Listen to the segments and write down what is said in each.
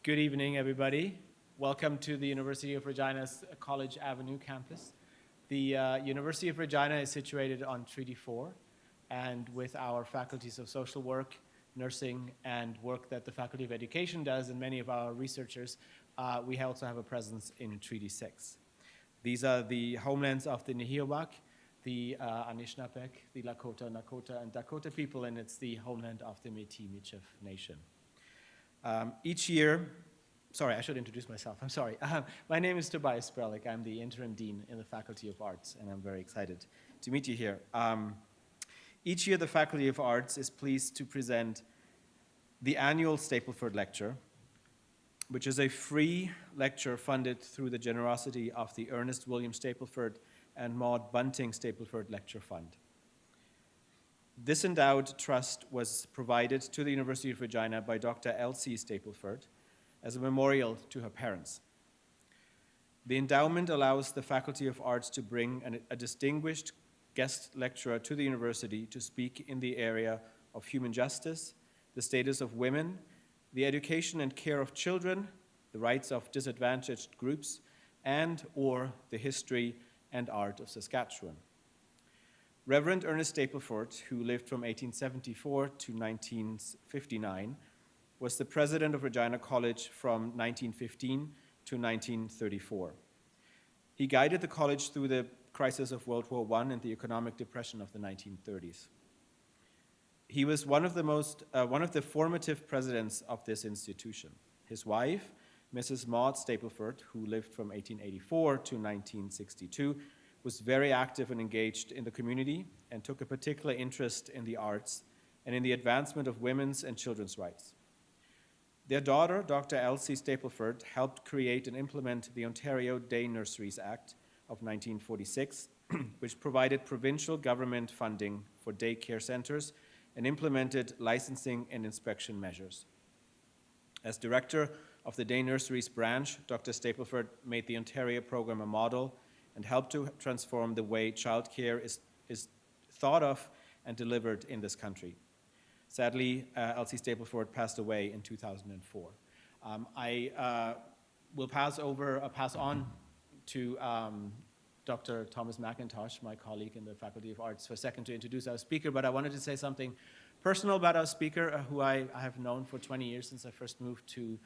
Good evening, everybody. Welcome to the University of Regina's College Avenue campus. The University of Regina is situated on Treaty 4, and with our faculties of social work, nursing, and work that the Faculty of Education does, and many of our researchers, we also have a presence in Treaty 6. These are the homelands of the Nehiyawak, the Anishinaabeg, the Lakota, Nakota, and Dakota people, and it's the homeland of the Métis Michif Nation. Each year, sorry, I should introduce myself, I'm sorry. My name is Tobias Sperlich. I'm the interim dean in the Faculty of Arts, and I'm very excited to meet you here. Each year, the Faculty of Arts is pleased to present the annual Stapleford Lecture, which is a free lecture funded through the generosity of the Ernest William Stapleford and Maud Bunting Stapleford Lecture Fund. This endowed trust was provided to the University of Regina by Dr. Elsie Stapleford as a memorial to her parents. The endowment allows the Faculty of Arts to bring a distinguished guest lecturer to the university to speak in the area of human justice, the status of women, the education and care of children, the rights of disadvantaged groups, and/or the history and art of Saskatchewan. Reverend Ernest Stapleford, who lived from 1874 to 1959, was the president of Regina College from 1915 to 1934. He guided the college through the crisis of World War I and the economic depression of the 1930s. He was one of the formative presidents of this institution. His wife, Mrs. Maud Stapleford, who lived from 1884 to 1962, was very active and engaged in the community and took a particular interest in the arts and in the advancement of women's and children's rights. Their daughter, Dr. Elsie Stapleford, helped create and implement the Ontario Day Nurseries Act of 1946, which provided provincial government funding for daycare centers and implemented licensing and inspection measures. As director of the Day Nurseries branch, Dr. Stapleford made the Ontario program a model and helped to transform the way childcare is thought of and delivered in this country. Sadly, Elsie Stapleford passed away in 2004. I will pass on to Dr. Thomas McIntosh, my colleague in the Faculty of Arts, for a second to introduce our speaker, but I wanted to say something personal about our speaker, who I have known for 20 years since I first moved to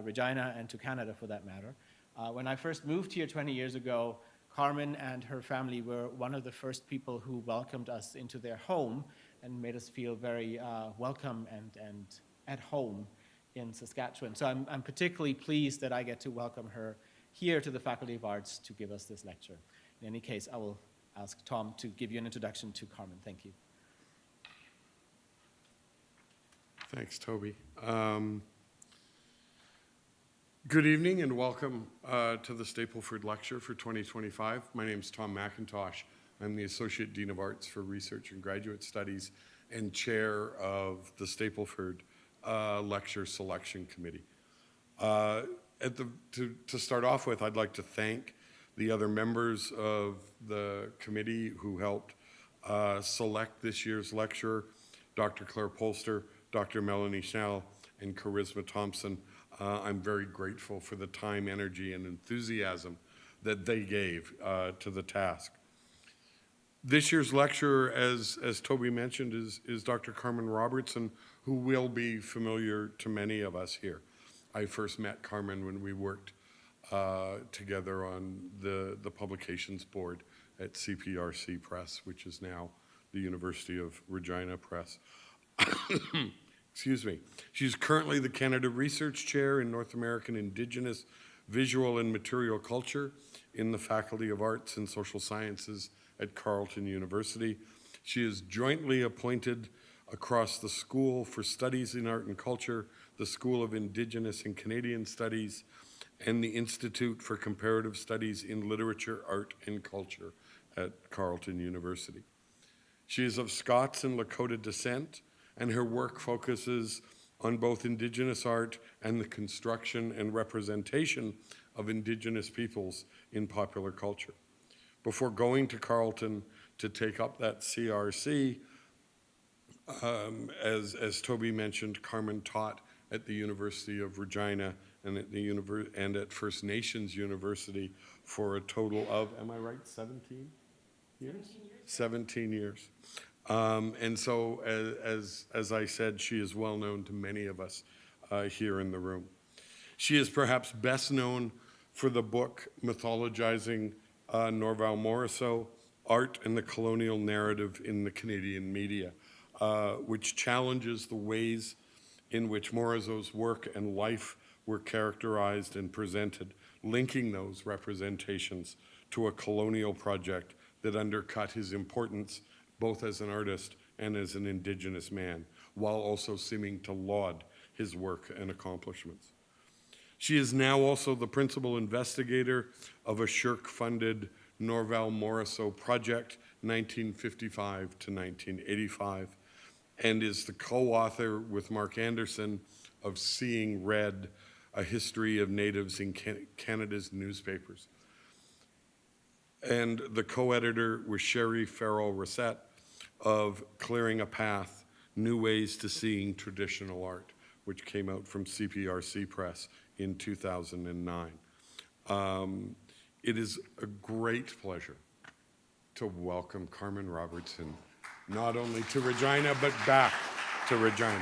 Regina and to Canada for that matter. When I first moved here 20 years ago, Carmen and her family were one of the first people who welcomed us into their home and made us feel very welcome and at home in Saskatchewan. So I'm particularly pleased that I get to welcome her here to the Faculty of Arts to give us this lecture. In any case, I will ask Tom to give you an introduction to Carmen. Thank you. Thanks, Toby. Good evening and welcome to the Stapleford Lecture for 2025. My name is Tom McIntosh. I'm the Associate Dean of Arts for Research and Graduate Studies and Chair of the Stapleford Lecture Selection Committee. To start off with, I'd like to thank the other members of the committee who helped select this year's lecturer, Dr. Claire Polster, Dr. Melanie Schnell, and Charisma Thompson. I'm very grateful for the time, energy, and enthusiasm that they gave to the task. This year's lecturer, as Toby mentioned, is Dr. Carmen Robertson, who will be familiar to many of us here. I first met Carmen when we worked together on the publications board at CPRC Press, which is now the University of Regina Press. Excuse me. She's currently the Canada Research Chair in North American Indigenous Visual and Material Culture in the Faculty of Arts and Social Sciences at Carleton University. She is jointly appointed across the School for Studies in Art and Culture, the School of Indigenous and Canadian Studies, and the Institute for Comparative Studies in Literature, Art, and Culture at Carleton University. She is of Scots and Lakota descent, and her work focuses on both Indigenous art and the construction and representation of Indigenous peoples in popular culture. Before going to Carleton to take up that CRC, as Toby mentioned, Carmen taught at the University of Regina and at First Nations University for a total of, am I right, 17 years? 17 years. And so, as I said, she is well known to many of us here in the room. She is perhaps best known for the book mythologizing Norval Morrisseau, Art and the Colonial Narrative in the Canadian Media, which challenges the ways in which Morrisseau's work and life were characterized and presented, linking those representations to a colonial project that undercut his importance both as an artist and as an Indigenous man, while also seeming to laud his work and accomplishments. She is now also the principal investigator of a SSHRC-funded Norval Morrisseau project, 1955 to 1985, and is the co-author with Mark Anderson of Seeing Red, A History of Natives in Canada's Newspapers, and the co-editor with Sherry Farrell-Rosette of Clearing a Path, New Ways to Seeing Traditional Art, which came out from CPRC Press in 2009. It is a great pleasure to welcome Carmen Robertson, not only to Regina, but back to Regina.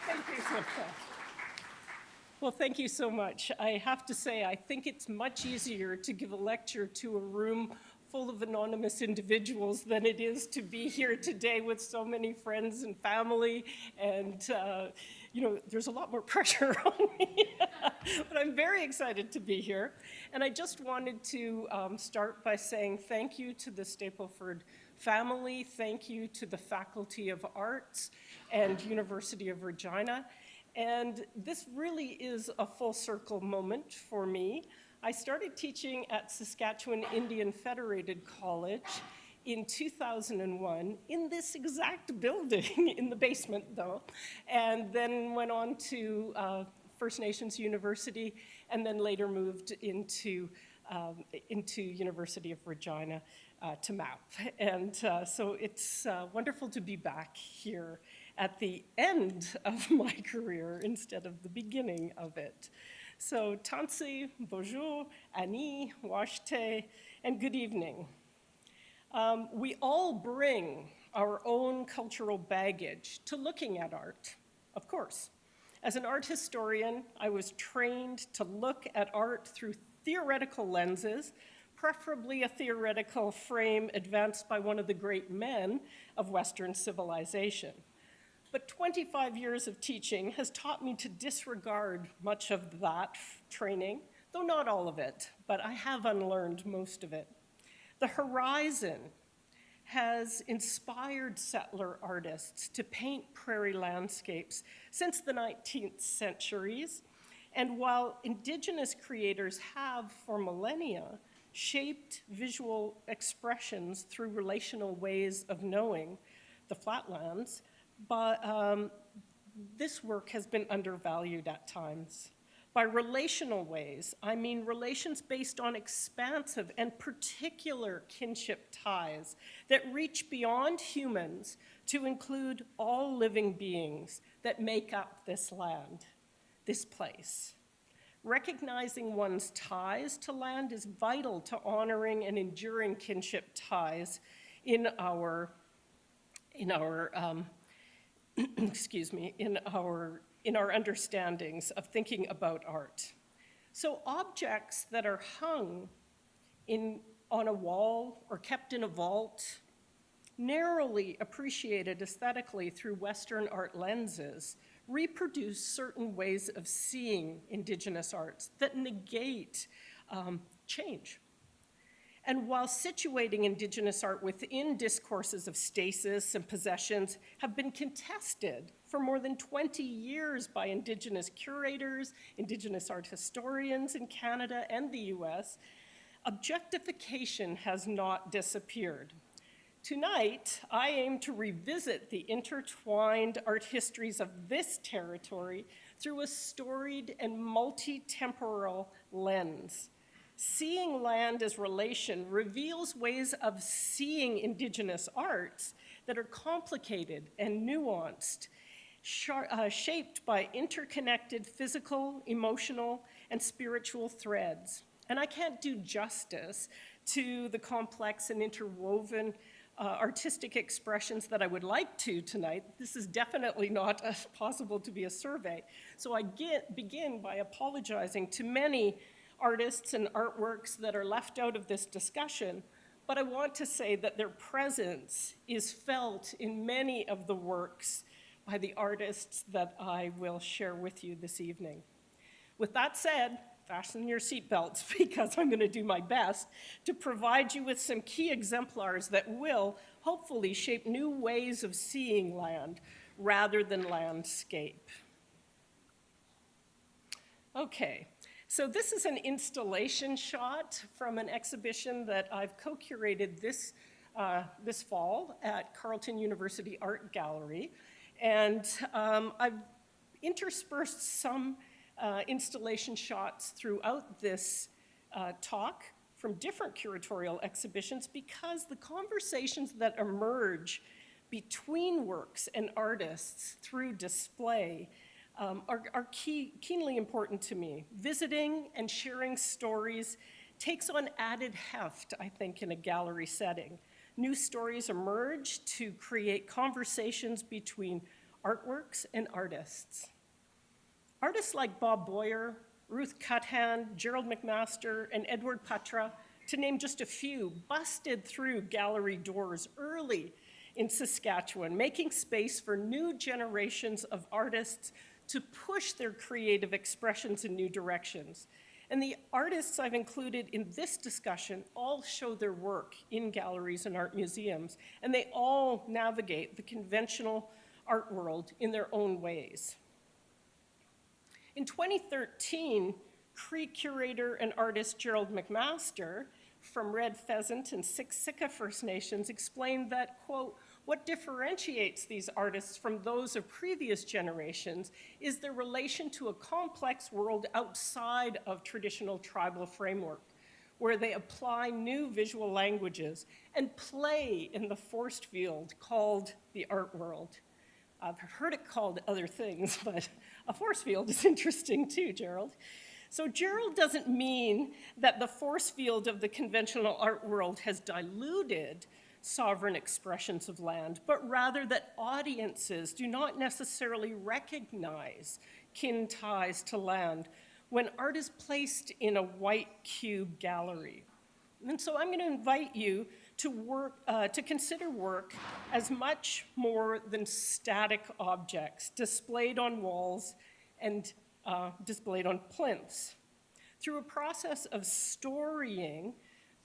Thank you so much. Well, thank you so much. I have to say, I think it's much easier to give a lecture to a room full of anonymous individuals than it is to be here today with so many friends and family. And, you know, there's a lot more pressure on me. But I'm very excited to be here. And I just wanted to start by saying thank you to the Stapleford family. Thank you to the Faculty of Arts and University of Regina. And this really is a full circle moment for me. I started teaching at Saskatchewan Indian Federated College in 2001 in this exact building, in the basement though, and then went on to First Nations University, and then later moved into University of Regina to MAP. And so it's wonderful to be back here at the end of my career instead of the beginning of it. So Tansi, bonjour, Ani, washte, and good evening. We all bring our own cultural baggage to looking at art, of course. As an art historian, I was trained to look at art through theoretical lenses, preferably a theoretical frame advanced by one of the great men of Western civilization. But 25 years of teaching has taught me to disregard much of that training, though not all of it, but I have unlearned most of it. The horizon has inspired settler artists to paint prairie landscapes since the 19th centuries, and while Indigenous creators have, for millennia, shaped visual expressions through relational ways of knowing the Flatlands, but this work has been undervalued at times. By relational ways, I mean relations based on expansive and particular kinship ties that reach beyond humans to include all living beings that make up this land, this place. Recognizing one's ties to land is vital to honoring and enduring kinship ties in our in our understandings of thinking about art. So objects that are hung on a wall or kept in a vault, narrowly appreciated aesthetically through Western art lenses, reproduce certain ways of seeing Indigenous arts that negate change. And while situating Indigenous art within discourses of stasis and possessions have been contested for more than 20 years by Indigenous curators, Indigenous art historians in Canada and the US, objectification has not disappeared. Tonight, I aim to revisit the intertwined art histories of this territory through a storied and multi-temporal lens. Seeing land as relation reveals ways of seeing Indigenous arts that are complicated and nuanced, shaped by interconnected physical, emotional, and spiritual threads. And I can't do justice to the complex and interwoven artistic expressions that I would like to tonight. This is definitely not possible to be a survey. So I begin by apologizing to many artists and artworks that are left out of this discussion, but I want to say that their presence is felt in many of the works by the artists that I will share with you this evening. With that said, fasten your seatbelts because I'm going to do my best to provide you with some key exemplars that will hopefully shape new ways of seeing land rather than landscape. Okay, so this is an installation shot from an exhibition that I've co-curated this fall at Carleton University Art Gallery. And I've interspersed some installation shots throughout this talk from different curatorial exhibitions because the conversations that emerge between works and artists through display are keenly important to me. Visiting and sharing stories takes on added heft, I think, in a gallery setting. New stories emerge to create conversations between artworks and artists. Artists like Bob Boyer, Ruth Cuthand, Gerald McMaster, and Edward Patra, to name just a few, busted through gallery doors early in Saskatchewan, making space for new generations of artists to push their creative expressions in new directions. And the artists I've included in this discussion all show their work in galleries and art museums, and they all navigate the conventional art world in their own ways. In 2013, Cree curator and artist Gerald McMaster from Red Pheasant and Siksika First Nations explained that, quote, what differentiates these artists from those of previous generations is their relation to a complex world outside of traditional tribal framework, where they apply new visual languages and play in the force field called the art world. I've heard it called other things, but a force field is interesting too, Gerald. So Gerald doesn't mean that the force field of the conventional art world has diluted sovereign expressions of land, but rather that audiences do not necessarily recognize kin ties to land when art is placed in a white cube gallery. And so I'm going to invite you to consider work as much more than static objects displayed on walls and displayed on plinths. Through a process of storying,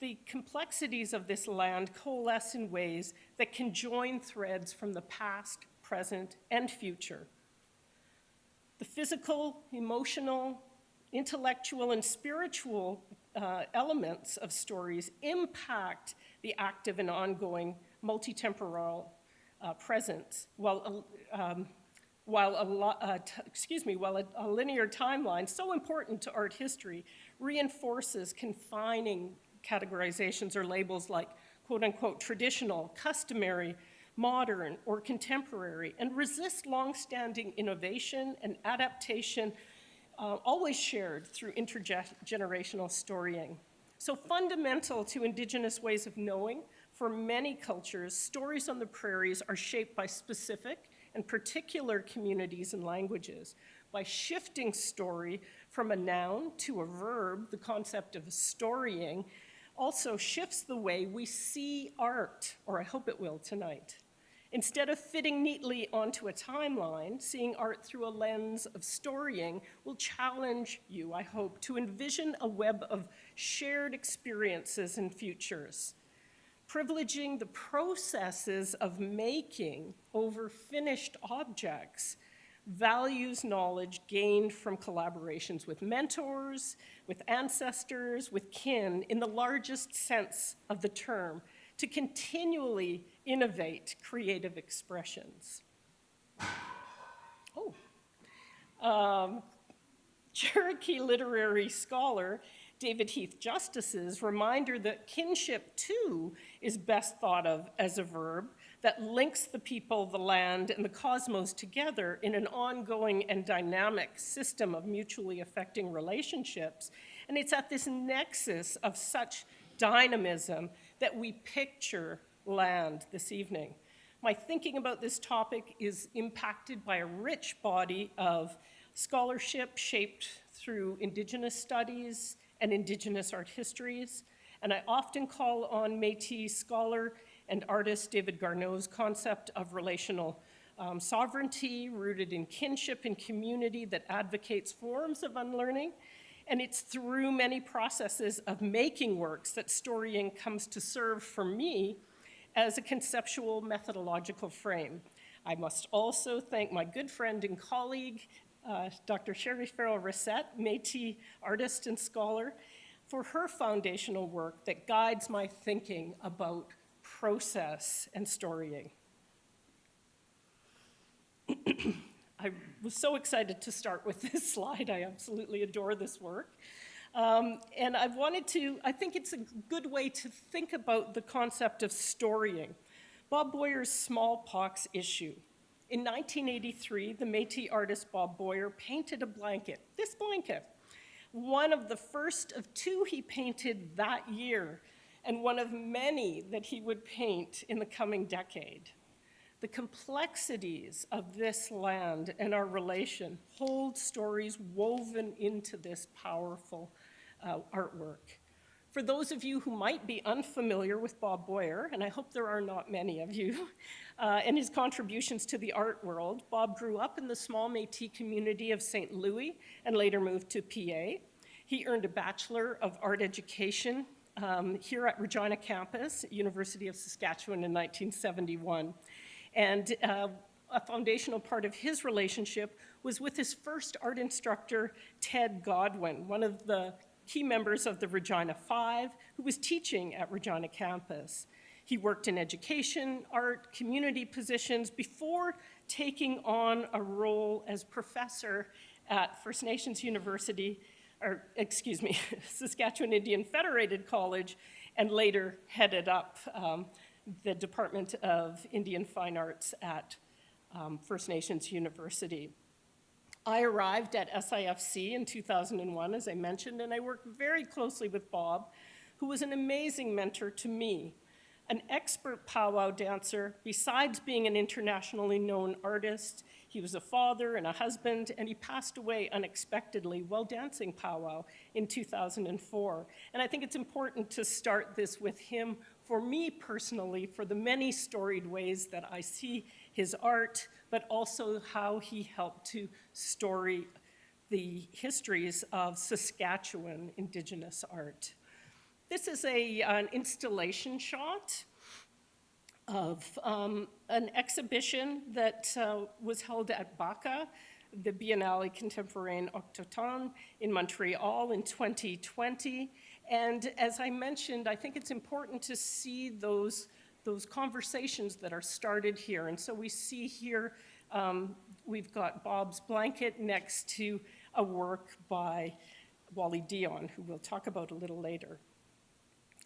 the complexities of this land coalesce in ways that can join threads from the past, present, and future. The physical, emotional, intellectual, and spiritual elements of stories impact the active and ongoing multi-temporal presence, while a linear timeline, so important to art history, reinforces confining categorizations or labels like quote-unquote traditional, customary, modern, or contemporary, and resist long-standing innovation and adaptation, always shared through intergenerational storying. So fundamental to Indigenous ways of knowing, for many cultures, stories on the prairies are shaped by specific and particular communities and languages. By shifting story from a noun to a verb, the concept of storying also shifts the way we see art, or I hope it will tonight. Instead of fitting neatly onto a timeline, seeing art through a lens of storying will challenge you, I hope, to envision a web of shared experiences and futures, privileging the processes of making over finished objects, values knowledge gained from collaborations with mentors, with ancestors, with kin, in the largest sense of the term, to continually innovate creative expressions. Cherokee literary scholar David Heath Justice's reminder that kinship, too, is best thought of as a verb that links the people, the land, and the cosmos together in an ongoing and dynamic system of mutually affecting relationships. And it's at this nexus of such dynamism that we picture land this evening. My thinking about this topic is impacted by a rich body of scholarship shaped through Indigenous studies and Indigenous art histories. And I often call on Métis scholar and artist David Garneau's concept of relational sovereignty rooted in kinship and community that advocates forms of unlearning. And it's through many processes of making works that storying comes to serve for me as a conceptual methodological frame. I must also thank my good friend and colleague, Dr. Sherry Farrell-Rissette, Métis artist and scholar, for her foundational work that guides my thinking about process and storying. I was so excited to start with this slide. I absolutely adore this work. And I think it's a good way to think about the concept of storying. Bob Boyer's smallpox issue. In 1983, the Métis artist Bob Boyer painted a blanket, this blanket, one of the first of two he painted that year, and one of many that he would paint in the coming decade. The complexities of this land and our relation hold stories woven into this powerful artwork. For those of you who might be unfamiliar with Bob Boyer, and I hope there are not many of you, and his contributions to the art world, Bob grew up in the small Métis community of St. Louis and later moved to PA. He earned a Bachelor of Art Education here at Regina campus, University of Saskatchewan in 1971. And a foundational part of his relationship was with his first art instructor, Ted Godwin, one of the key members of the Regina Five, who was teaching at Regina campus. He worked in education, art, community positions before taking on a role as professor at First Nations University, Saskatchewan Indian Federated College, and later headed up the Department of Indian Fine Arts at First Nations University. I arrived at SIFC in 2001, as I mentioned, and I worked very closely with Bob, who was an amazing mentor to me. An expert powwow dancer, besides being an internationally known artist, he was a father and a husband, and he passed away unexpectedly while dancing powwow in 2004. And I think it's important to start this with him, for me personally, for the many storied ways that I see his art, but also how he helped to story the histories of Saskatchewan Indigenous art. This is an installation shot of an exhibition that was held at BACA, the Biennale Contemporaine Autochtone in Montreal in 2020. And as I mentioned, I think it's important to see those conversations that are started here. And so we see here, we've got Bob's blanket next to a work by Wally Dion, who we'll talk about a little later.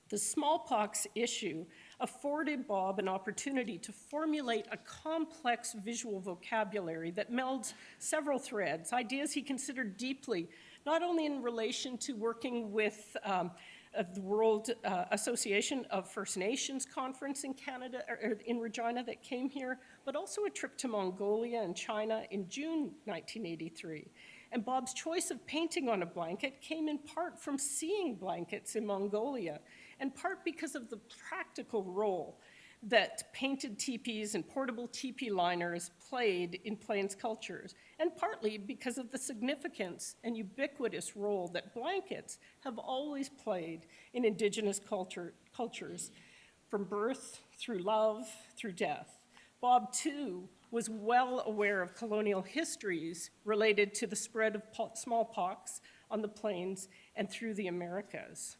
The smallpox issue afforded Bob an opportunity to formulate a complex visual vocabulary that melds several threads, ideas he considered deeply, not only in relation to working with the World Association of First Nations Conference in Canada, or in Regina that came here, but also a trip to Mongolia and China in June 1983. And Bob's choice of painting on a blanket came in part from seeing blankets in Mongolia, and part because of the practical role that painted teepees and portable teepee liners played in Plains cultures, and partly because of the significance and ubiquitous role that blankets have always played in Indigenous cultures, from birth, through love, through death. Bob, too, was well aware of colonial histories related to the spread of smallpox on the plains and through the Americas.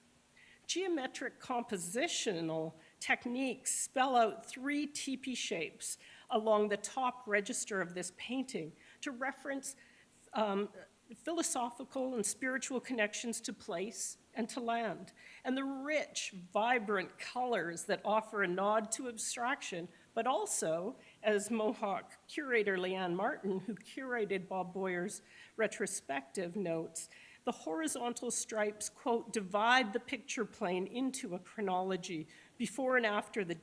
Geometric compositional techniques spell out 3 teepee shapes along the top register of this painting to reference philosophical and spiritual connections to place and to land, and the rich, vibrant colors that offer a nod to abstraction, but also, as Mohawk curator Leanne Martin, who curated Bob Boyer's retrospective, notes, the horizontal stripes, quote, divide the picture plane into a chronology before and after the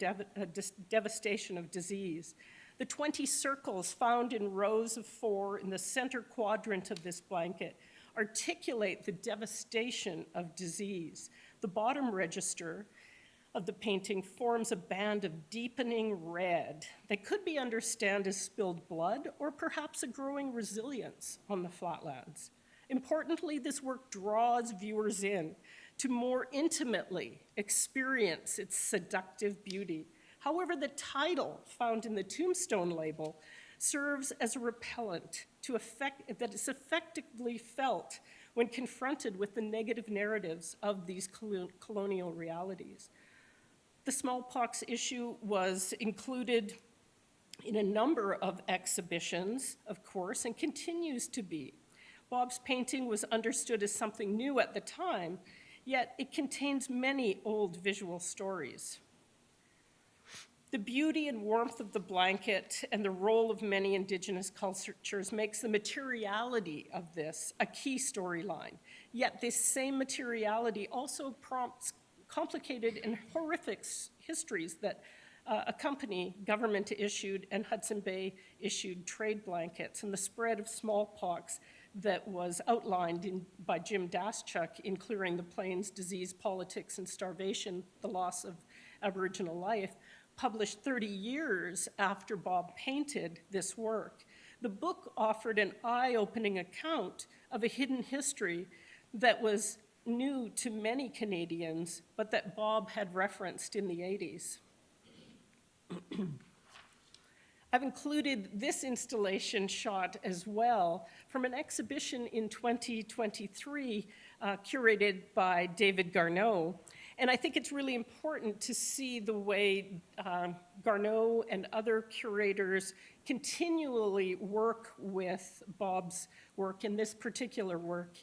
devastation of disease. The 20 circles found in rows of 4 in the center quadrant of this blanket articulate the devastation of disease. The bottom register of the painting forms a band of deepening red that could be understood as spilled blood or perhaps a growing resilience on the flatlands. Importantly, this work draws viewers in to more intimately experience its seductive beauty. However, the title found in the tombstone label serves as a repellent that is effectively felt when confronted with the negative narratives of these colonial realities. The smallpox issue was included in a number of exhibitions, of course, and continues to be. Bob's painting was understood as something new at the time, yet it contains many old visual stories. The beauty and warmth of the blanket and the role of many Indigenous cultures makes the materiality of this a key storyline. Yet this same materiality also prompts complicated and horrific histories that accompany government-issued and Hudson Bay-issued trade blankets and the spread of smallpox that was outlined by Jim Daschuk in Clearing the Plains, Disease, Politics, and Starvation, the Loss of Aboriginal Life, published 30 years after Bob painted this work. The book offered an eye-opening account of a hidden history that was new to many Canadians, but that Bob had referenced in the 80s. I've included this installation shot as well from an exhibition in 2023 curated by David Garneau. And I think it's really important to see the way Garneau and other curators continually work with Bob's work, and this particular work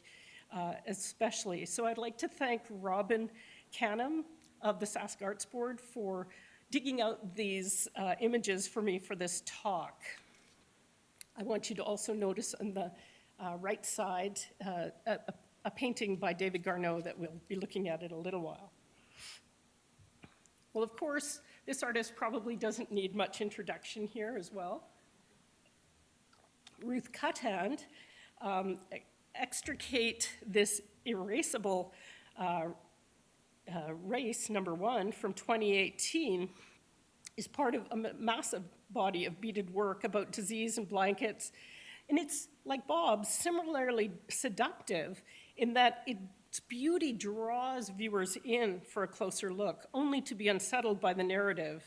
especially. So I'd like to thank Robin Canham of the Sask Arts Board for digging out these images for me for this talk. I want you to also notice on the right side a painting by David Garneau that we'll be looking at in a little while. Well, of course, this artist probably doesn't need much introduction here as well. Ruth Cuthand extricate this erasable race, number 1, from 2018, is part of a massive body of beaded work about disease and blankets. And it's, like Bob's, similarly seductive in that its beauty draws viewers in for a closer look, only to be unsettled by the narrative.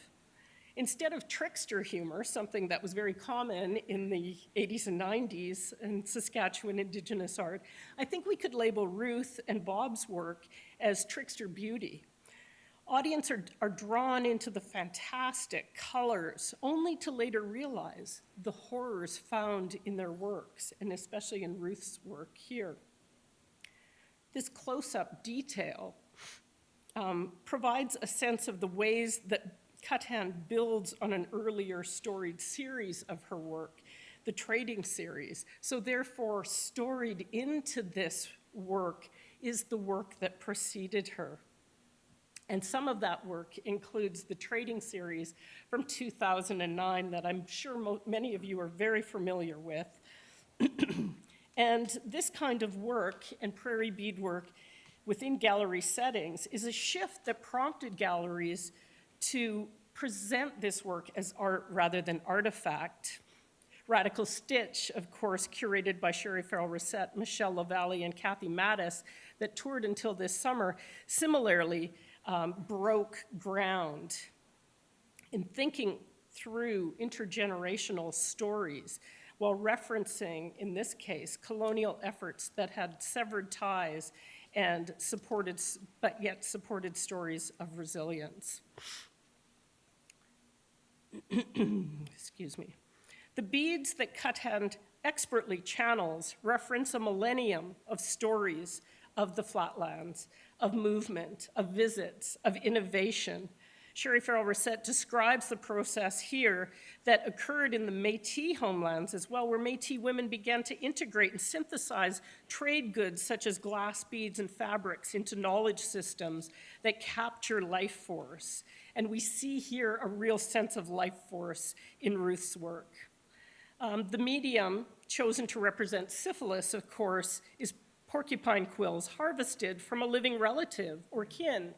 Instead of trickster humor, something that was very common in the 80s and 90s in Saskatchewan Indigenous art, I think we could label Ruth and Bob's work as trickster beauty. Audiences are drawn into the fantastic colors, only to later realize the horrors found in their works, and especially in Ruth's work here. This close-up detail provides a sense of the ways that Cuthand builds on an earlier storied series of her work, the trading series. So therefore, storied into this work is the work that preceded her. And some of that work includes the trading series from 2009 that I'm sure many of you are very familiar with. And this kind of work and prairie beadwork within gallery settings is a shift that prompted galleries to present this work as art rather than artifact. Radical Stitch, of course, curated by Sherry Farrell-Rosette, Michelle LaValle, and Kathy Mattis, that toured until this summer, similarly broke ground in thinking through intergenerational stories while referencing, in this case, colonial efforts that had severed ties and supported, but yet supported stories of resilience. Excuse me. The beads that Cuthand expertly channels reference a millennium of stories of the flatlands, of movement, of visits, of innovation, Sherry Farrell-Rissette describes the process here that occurred in the Métis homelands as well, where Métis women began to integrate and synthesize trade goods such as glass beads and fabrics into knowledge systems that capture life force. And we see here a real sense of life force in Ruth's work. The medium chosen to represent syphilis, of course, is porcupine quills harvested from a living relative or kin,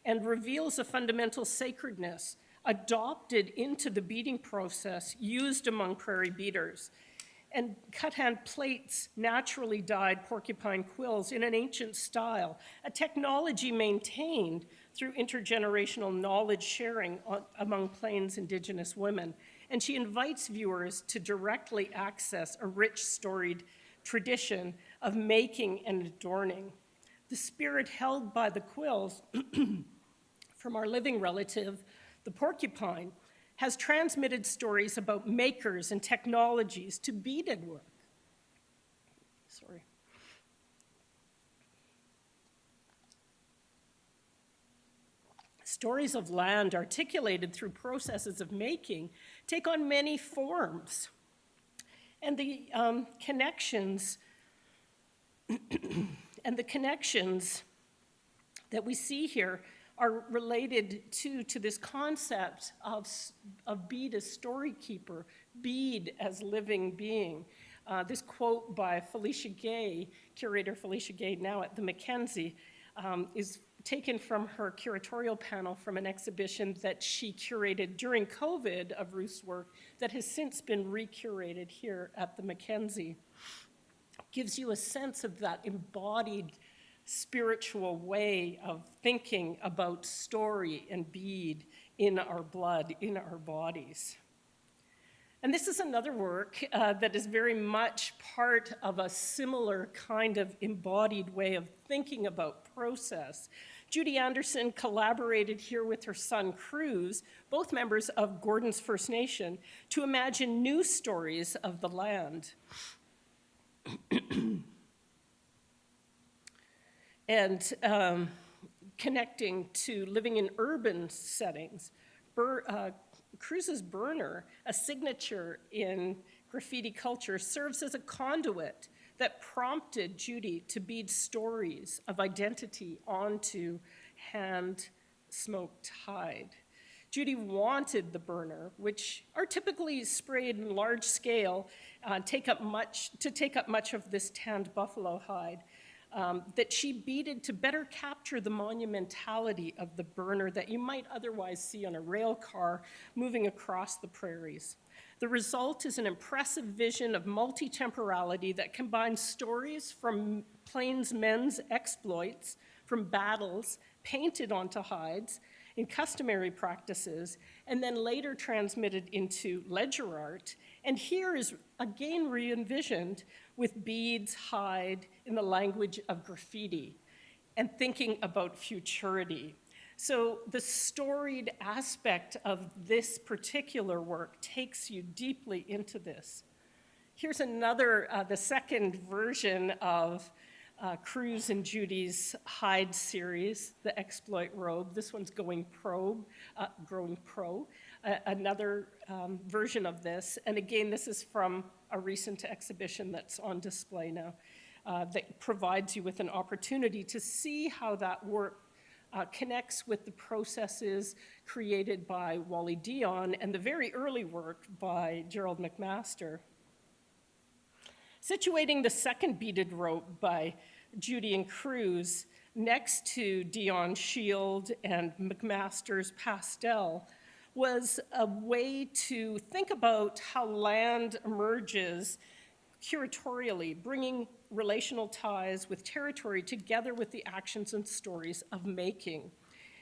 and reveals a fundamental sacredness adopted into the beading process used among prairie beaters. And cut-hand plates naturally dyed porcupine quills in an ancient style, a technology maintained through intergenerational knowledge sharing among Plains Indigenous women. And she invites viewers to directly access a rich, storied tradition of making and adorning. The spirit held by the quills from our living relative, the porcupine, has transmitted stories about makers and technologies to beaded work. Sorry. Stories of land articulated through processes of making take on many forms. And the connections that we see here are related to this concept of bead as story keeper, bead as living being. This quote by Felicia Gay, curator Felicia Gay, now at the Mackenzie, is taken from her curatorial panel from an exhibition that she curated during COVID of Ruth's work that has since been recurated here at the Mackenzie. Gives you a sense of that embodied spiritual way of thinking about story and bead in our blood, in our bodies. And this is another work that is very much part of a similar kind of embodied way of thinking about process. Judy Anderson collaborated here with her son Cruz, both members of Gordon's First Nation, to imagine new stories of the land. And connecting to living in urban settings. Cruz's burner, a signature in graffiti culture, serves as a conduit that prompted Judy to bead stories of identity onto hand-smoked hide. Judy wanted the burner, which are typically sprayed in large scale, to take up much of this tanned buffalo hide, that she beaded to better capture the monumentality of the burner that you might otherwise see on a rail car moving across the prairies. The result is an impressive vision of multi-temporality that combines stories from Plains men's exploits, from battles painted onto hides in customary practices, and then later transmitted into ledger art. And here is again re-envisioned with beads, hide, in the language of graffiti, and thinking about futurity. So the storied aspect of this particular work takes you deeply into this. Here's another, the second version of Cruz and Judy's hide series, the Exploit Robe. This one's going pro, another version of this. And again, this is from a recent exhibition that's on display now that provides you with an opportunity to see how that work connects with the processes created by Wally Dion and the very early work by Gerald McMaster. Situating the second beaded rope by Judy and Cruz next to Dion's shield and McMaster's pastel was a way to think about how land emerges curatorially, bringing relational ties with territory together with the actions and stories of making.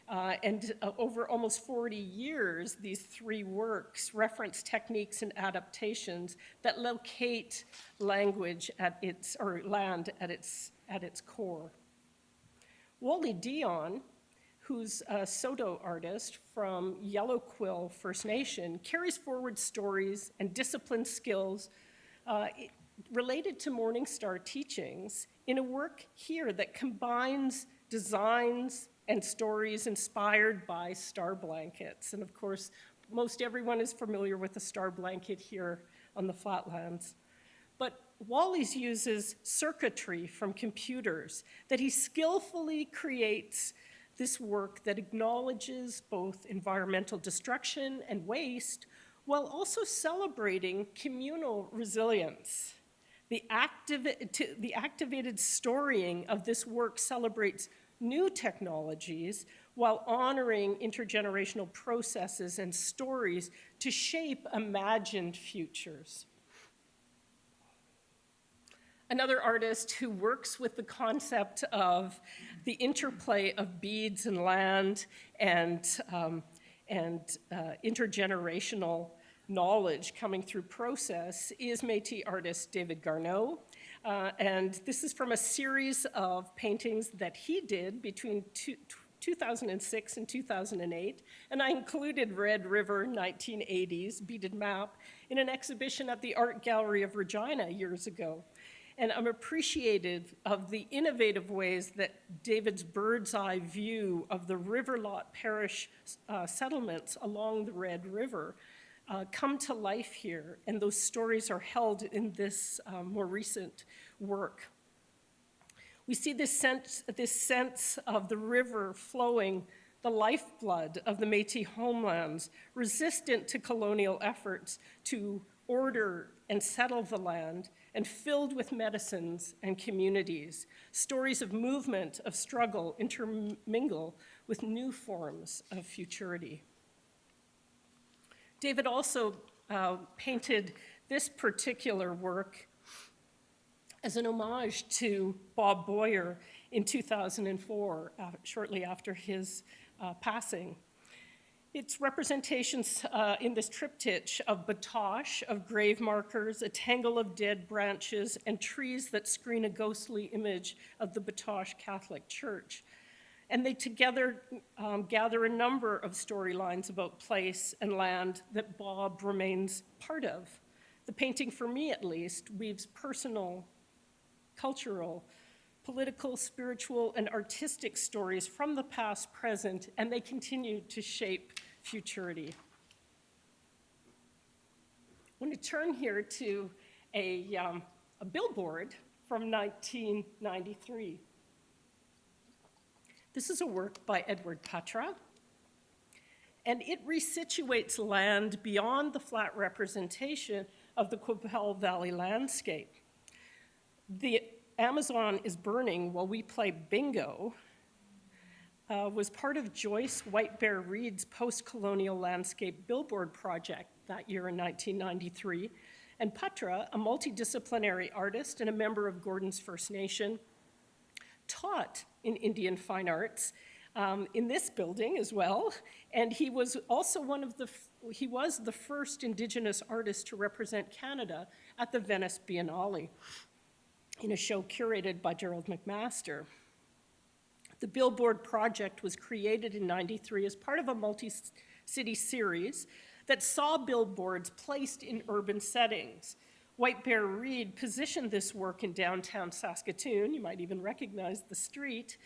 Over almost 40 years, these three works reference techniques and adaptations that locate language at its, or land at its core. Wally Dion, who's a Soto artist from Yellow Quill First Nation, carries forward stories and discipline skills related to Morning Star teachings in a work here that combines designs, and stories inspired by star blankets. And of course, most everyone is familiar with the star blanket here on the Flatlands. But Wallis uses circuitry from computers, that he skillfully creates this work that acknowledges both environmental destruction and waste, while also celebrating communal resilience. The activated storying of this work celebrates new technologies while honoring intergenerational processes and stories to shape imagined futures. Another artist who works with the concept of the interplay of beads and land and intergenerational knowledge coming through process is Métis artist David Garneau. And this is from a series of paintings that he did between 2006 and 2008. And I included Red River 1980s beaded map in an exhibition at the Art Gallery of Regina years ago. And I'm appreciative of the innovative ways that David's bird's eye view of the River Lot Parish settlements along the Red River come to life here, and those stories are held in this more recent work. We see this sense of the river flowing, the lifeblood of the Métis homelands, resistant to colonial efforts to order and settle the land, and filled with medicines and communities. Stories of movement, of struggle, intermingle with new forms of futurity. David also painted this particular work as an homage to Bob Boyer in 2004, shortly after his passing. It's representations in this triptych of batosh, of grave markers, a tangle of dead branches, and trees that screen a ghostly image of the Batosh Catholic Church. And they together gather a number of storylines about place and land that Bob remains part of. The painting, for me at least, weaves personal, cultural, political, spiritual, and artistic stories from the past, present, and they continue to shape futurity. I want to turn here to a billboard from 1993. This is a work by Edward Patra, and it resituates land beyond the flat representation of the Qu'Appelle Valley landscape. The Amazon is burning while we play bingo was part of Joyce White Bear Reid's post-colonial landscape billboard project that year in 1993. And Patra, a multidisciplinary artist and a member of Gordon's First Nation, taught in Indian fine arts in this building as well. And he was also he was the first Indigenous artist to represent Canada at the Venice Biennale in a show curated by Gerald McMaster. The Billboard project was created in '93 as part of a multi-city series that saw billboards placed in urban settings. White Bear Reid positioned this work in downtown Saskatoon, you might even recognize the street,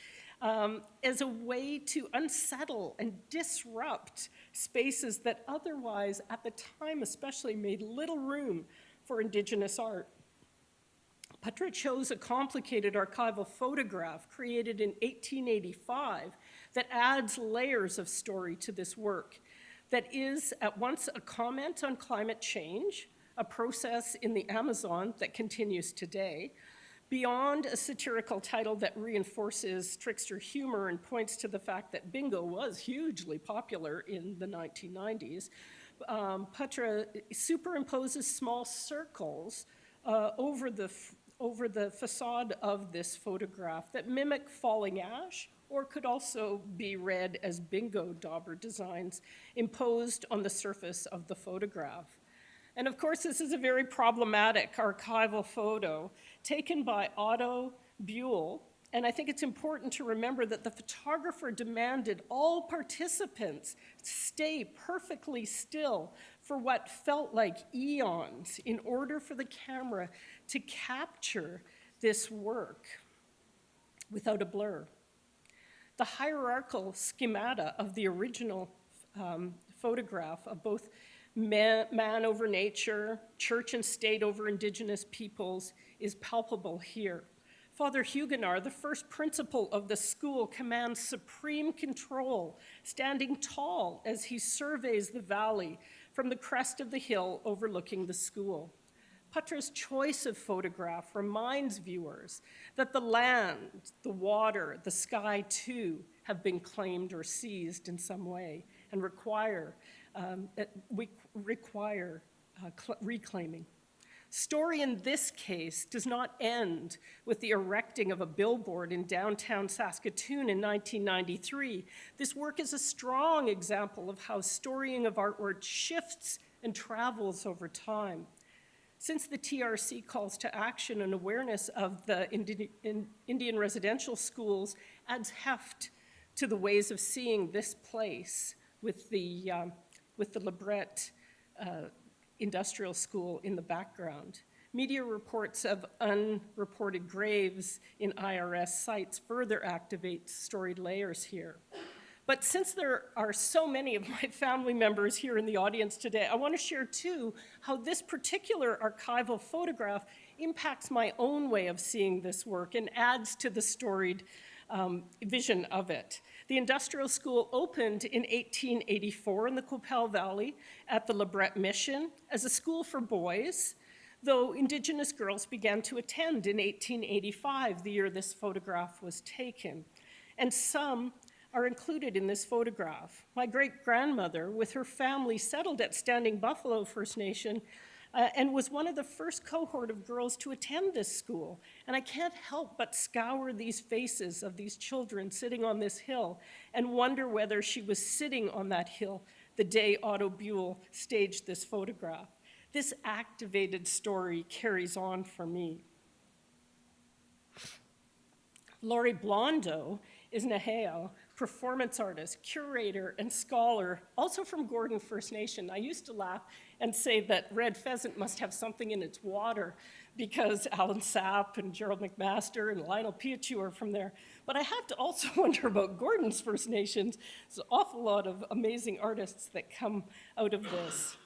as a way to unsettle and disrupt spaces that otherwise, at the time especially, made little room for Indigenous art. Patra chose a complicated archival photograph created in 1885 that adds layers of story to this work, that is at once a comment on climate change, a process in the Amazon that continues today, beyond a satirical title that reinforces trickster humor and points to the fact that bingo was hugely popular in the 1990s. Patra superimposes small circles over the facade of this photograph that mimic falling ash, or could also be read as bingo dauber designs imposed on the surface of the photograph. And of course, this is a very problematic archival photo taken by Otto Buell. And I think it's important to remember that the photographer demanded all participants stay perfectly still for what felt like eons in order for the camera to capture this work without a blur. the hierarchical schemata of the original photograph of both man over nature, church and state over indigenous peoples is palpable here. Father Huguenot, the first principal of the school, commands supreme control, standing tall as he surveys the valley from the crest of the hill overlooking the school. Patra's choice of photograph reminds viewers that the land, the water, the sky too have been claimed or seized in some way and require reclaiming. Story in this case does not end with the erecting of a billboard in downtown Saskatoon in 1993. This work is a strong example of how storying of artwork shifts and travels over time. Since the TRC calls to action and awareness of the Indian residential schools adds heft to the ways of seeing this place with the Lebret Industrial School in the background. Media reports of unreported graves in IRS sites further activate storied layers here. But since there are so many of my family members here in the audience today, I want to share too how this particular archival photograph impacts my own way of seeing this work and adds to the storied vision of it. The industrial school opened in 1884 in the Qu'Appelle Valley at the Lebret Mission as a school for boys, though Indigenous girls began to attend in 1885, the year this photograph was taken. And some are included in this photograph. My great-grandmother, with her family, settled at Standing Buffalo First Nation and was one of the first cohort of girls to attend this school. And I can't help but scour these faces of these children sitting on this hill and wonder whether she was sitting on that hill the day Otto Buell staged this photograph. This activated story carries on for me. Laurie Blondeau is Naheo, performance artist, curator, and scholar, also from Gordon First Nation. I used to laugh and say that red pheasant must have something in its water because Alan Sapp and Gerald McMaster and Lionel Piachu are from there. But I have to also wonder about Gordon's First Nations. There's an awful lot of amazing artists that come out of this.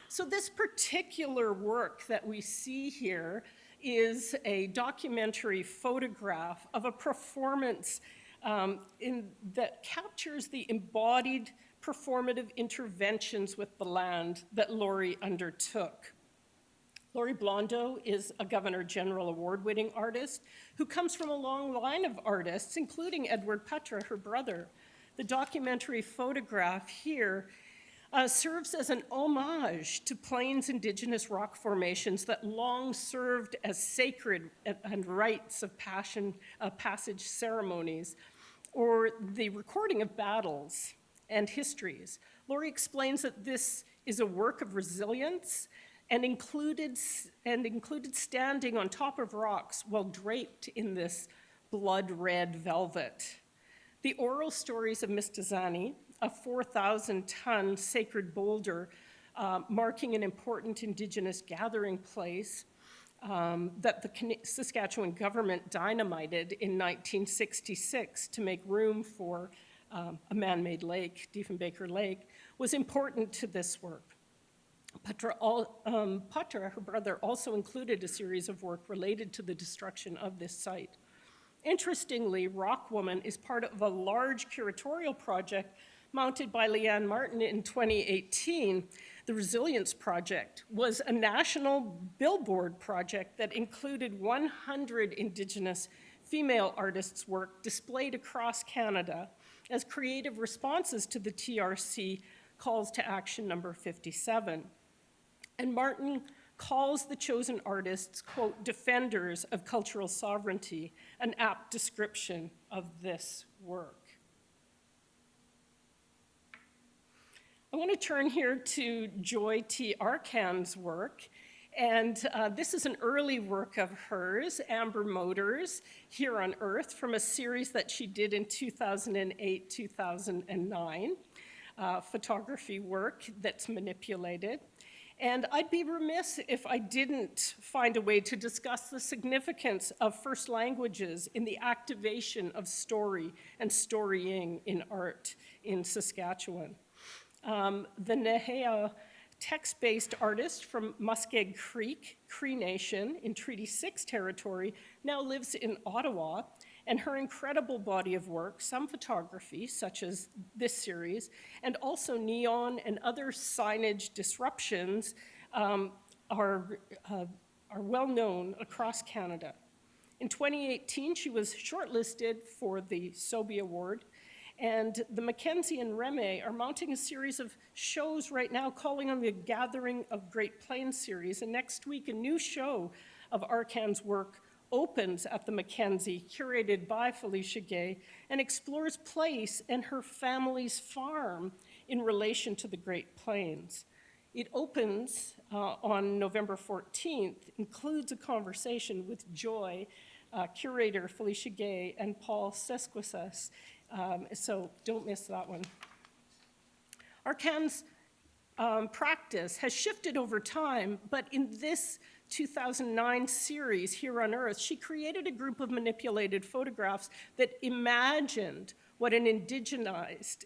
So this particular work that we see here is a documentary photograph of a performance that captures the embodied performative interventions with the land that Laurie undertook. Laurie Blondeau is a Governor General Award-winning artist who comes from a long line of artists, including Edward Patra, her brother. The documentary photograph here serves as an homage to Plains Indigenous rock formations that long served as sacred and rites of passage ceremonies, or the recording of battles and histories. Laurie explains that this is a work of resilience and included standing on top of rocks while draped in this blood-red velvet. The oral stories of Mistazani, a 4,000-ton sacred boulder marking an important Indigenous gathering place that the Saskatchewan government dynamited in 1966 to make room for a man-made lake, Diefenbaker Lake, was important to this work. Patra, her brother, also included a series of work related to the destruction of this site. Interestingly, Rock Woman is part of a large curatorial project mounted by Leanne Martin in 2018. The Resilience Project was a national billboard project that included 100 Indigenous female artists' work displayed across Canada as creative responses to the TRC calls to action number 57. And Martin calls the chosen artists, quote, defenders of cultural sovereignty, an apt description of this work. I want to turn here to Joy T. Arcan's work, and this is an early work of hers, Amber Motors, Here on Earth, from a series that she did in 2008-2009, photography work that's manipulated. And I'd be remiss if I didn't find a way to discuss the significance of first languages in the activation of story and storying in art in Saskatchewan. The Nehea text-based artist from Muskeg Creek, Cree Nation in Treaty 6 territory, now lives in Ottawa, and her incredible body of work, some photography, such as this series, and also neon and other signage disruptions are well known across Canada. In 2018, she was shortlisted for the Sobey Award, and the Mackenzie and Reme are mounting a series of shows right now calling on the Gathering of Great Plains series, and next week a new show of Arcan's work opens at the Mackenzie, curated by Felicia Gay, and explores place and her family's farm in relation to the Great Plains. It opens on November 14th, includes a conversation with Joy, curator Felicia Gay, and Paul Sesquisas, so don't miss that one. Arcan's practice has shifted over time, but in this 2009 series, Here on Earth, she created a group of manipulated photographs that imagined what an indigenized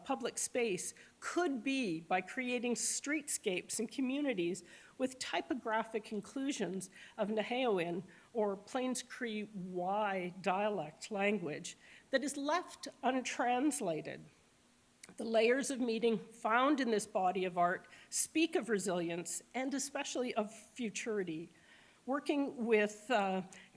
public space could be by creating streetscapes and communities with typographic inclusions of Naheoin, or Plains Cree Y dialect language, that is left untranslated. The layers of meaning found in this body of art speak of resilience and especially of futurity. Working with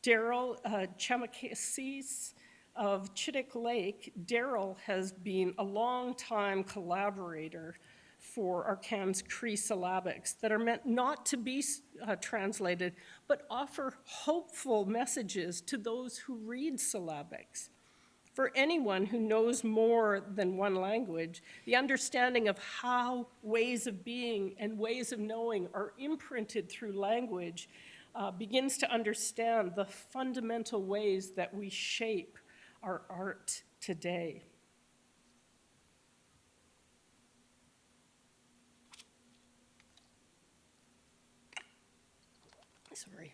Daryl Chemakasis of Chittick Lake, Daryl has been a long-time collaborator for Arcan's Cree syllabics that are meant not to be translated, but offer hopeful messages to those who read syllabics. For anyone who knows more than one language, the understanding of how ways of being and ways of knowing are imprinted through language begins to understand the fundamental ways that we shape our art today. Sorry.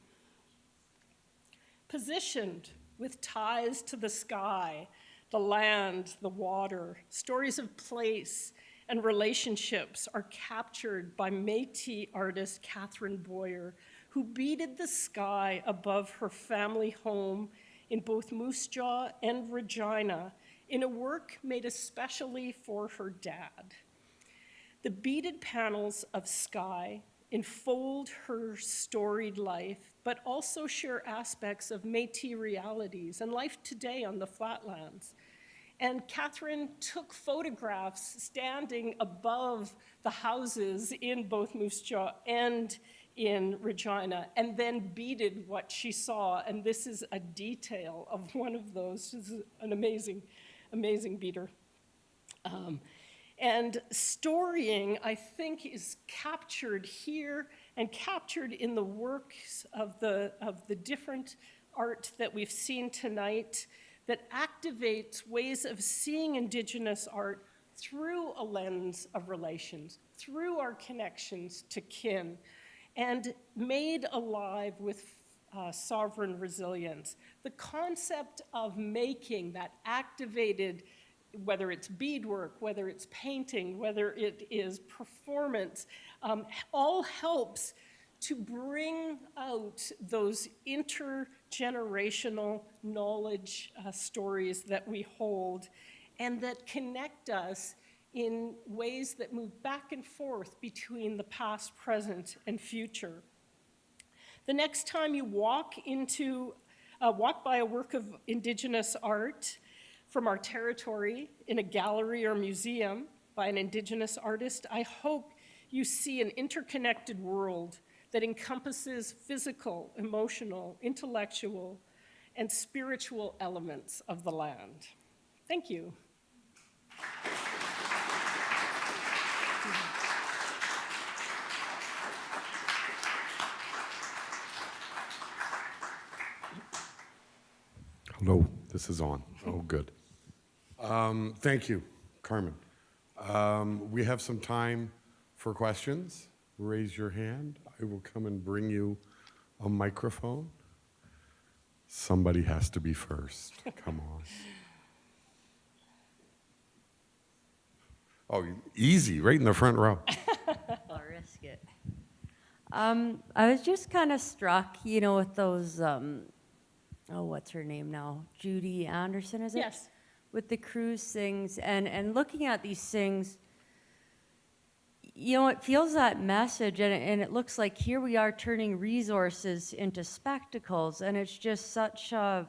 Positioned with ties to the sky, the land, the water, stories of place and relationships are captured by Métis artist Catherine Boyer, who beaded the sky above her family home in both Moose Jaw and Regina in a work made especially for her dad. The beaded panels of sky enfold her storied life, but also share aspects of Métis realities and life today on the Flatlands. And Catherine took photographs standing above the houses in both Moose Jaw and in Regina, and then beaded what she saw. And this is a detail of one of those. This is an amazing, amazing beater. And storying, I think, is captured here and captured in the works of the different art that we've seen tonight that activates ways of seeing Indigenous art through a lens of relations, through our connections to kin, and made alive with sovereign resilience. The concept of making that activated, whether it's beadwork, whether it's painting, whether it is performance, all helps to bring out those intergenerational knowledge stories that we hold and that connect us in ways that move back and forth between the past, present, and future. The next time you walk by a work of Indigenous art from our territory in a gallery or museum by an Indigenous artist, I hope you see an interconnected world that encompasses physical, emotional, intellectual, and spiritual elements of the land. Thank you. Hello, this is on. Oh, good. Thank you, Carmen. We have some time for questions. raise your hand. I will come and bring you a microphone. Somebody has to be first. Come on. Oh, easy, right in the front row. I'll risk it. I was just kind of struck, you know, with those, what's her name now? Judy Anderson, is it? Yes. With the cruise things and looking at these things, you know, it feels that message and it looks like here we are turning resources into spectacles, and it's just such a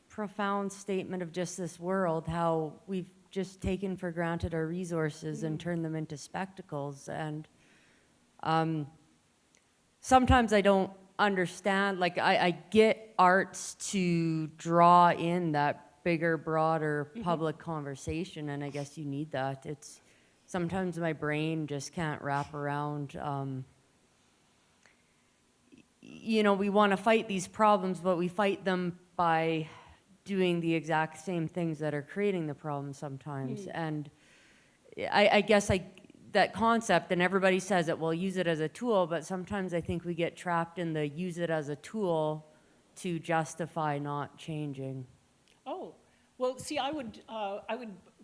profound statement of just this world, how we've just taken for granted our resources and turned them into spectacles. And sometimes I don't understand, like I get arts to draw in that bigger, broader public conversation, and I guess you need that. It's sometimes my brain just can't wrap around, you know, we want to fight these problems, but we fight them by doing the exact same things that are creating the problem sometimes. And I guess that concept, and everybody says it, well, use it as a tool, but sometimes I think we get trapped in the use it as a tool to justify not changing. Oh, well, see, I would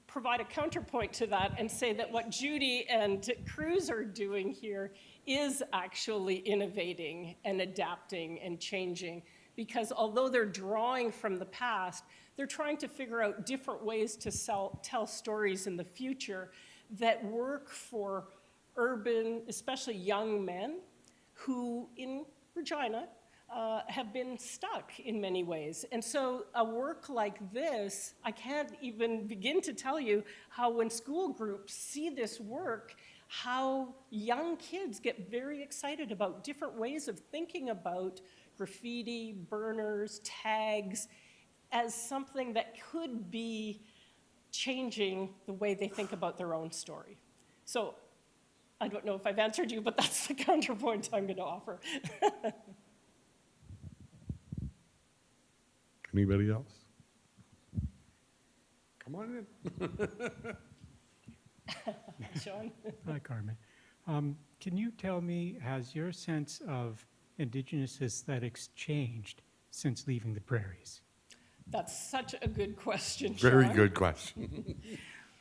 provide a counterpoint to that and say that what Judy and Cruz are doing here is actually innovating and adapting and changing, because although they're drawing from the past, they're trying to figure out different ways to tell stories in the future that work for urban, especially young men who in Regina have been stuck in many ways. And so a work like this, I can't even begin to tell you how when school groups see this work, how young kids get very excited about different ways of thinking about graffiti, burners, tags, as something that could be changing the way they think about their own story. So I don't know if I've answered you, but that's the counterpoint I'm going to offer. Anybody else? Come on in. Sean? Hi, Carmen. Can you tell me, has your sense of Indigenous aesthetics changed since leaving the prairies? That's such a good question, Sean. Very good question.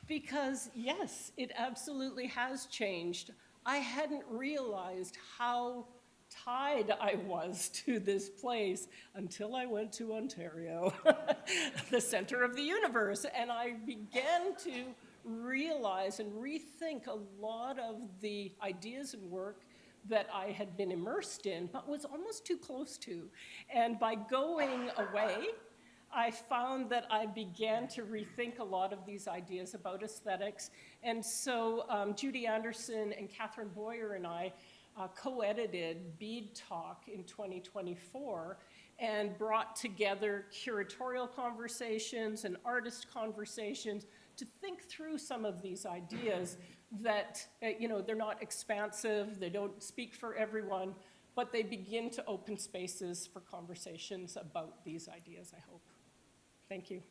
Because yes, it absolutely has changed. I hadn't realized how tied I was to this place until I went to Ontario, the center of the universe, and I began to realize and rethink a lot of the ideas and work that I had been immersed in, but was almost too close to. And by going away, I found that I began to rethink a lot of these ideas about aesthetics. And so Judy Anderson and Catherine Boyer and I co-edited Bead Talk in 2024 and brought together curatorial conversations and artist conversations to think through some of these ideas that, you know, they're not expansive, they don't speak for everyone, but they begin to open spaces for conversations about these ideas, I hope. Thank you.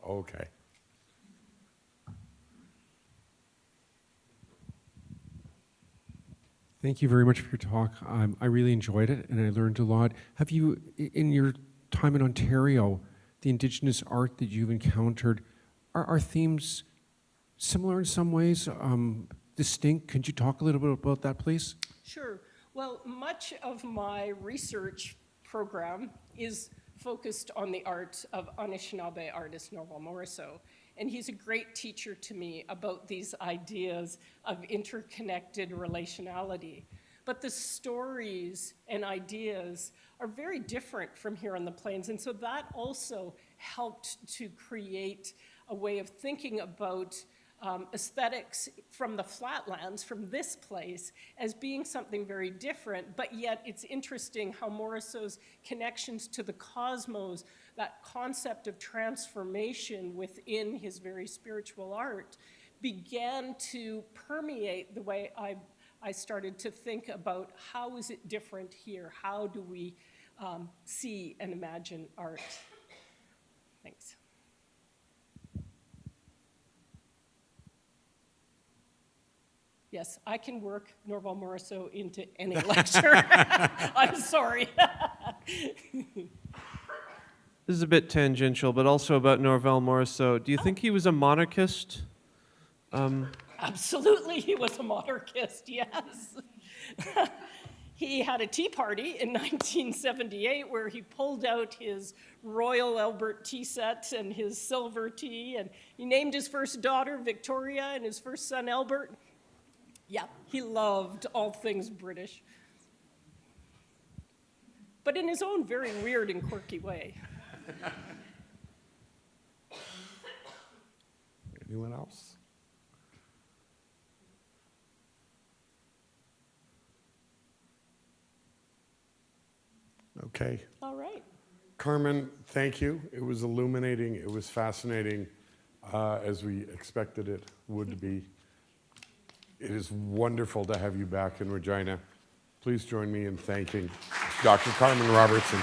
Okay. Thank you very much for your talk. I really enjoyed it and I learned a lot. Have you, in your time in Ontario, the Indigenous art that you've encountered, are themes similar in some ways, distinct? Could you talk a little bit about that, please? Sure. Well, much of my research program is focused on the art of Anishinaabe artist Norval Morrisseau. And he's a great teacher to me about these ideas of interconnected relationality. But the stories and ideas are very different from here on the plains. And so that also helped to create a way of thinking about aesthetics from the flatlands, from this place, as being something very different, but yet it's interesting how Morrisseau's connections to the cosmos, that concept of transformation within his very spiritual art, began to permeate the way I started to think about how is it different here? How do we see and imagine art? Thanks. Yes, I can work Norval Morrisseau into any lecture. I'm sorry. This is a bit tangential, but also about Norval Morrisseau. Do you think he was a monarchist? Absolutely, he was a monarchist, yes. He had a tea party in 1978 where he pulled out his Royal Albert tea set and his silver tea, and he named his first daughter Victoria and his first son Albert. Yeah, he loved all things British, but in his own very weird and quirky way. Anyone else? Okay. All right. Carmen, thank you. It was illuminating. It was fascinating, as we expected it would be. It is wonderful to have you back in Regina. Please join me in thanking Dr. Carmen Robertson.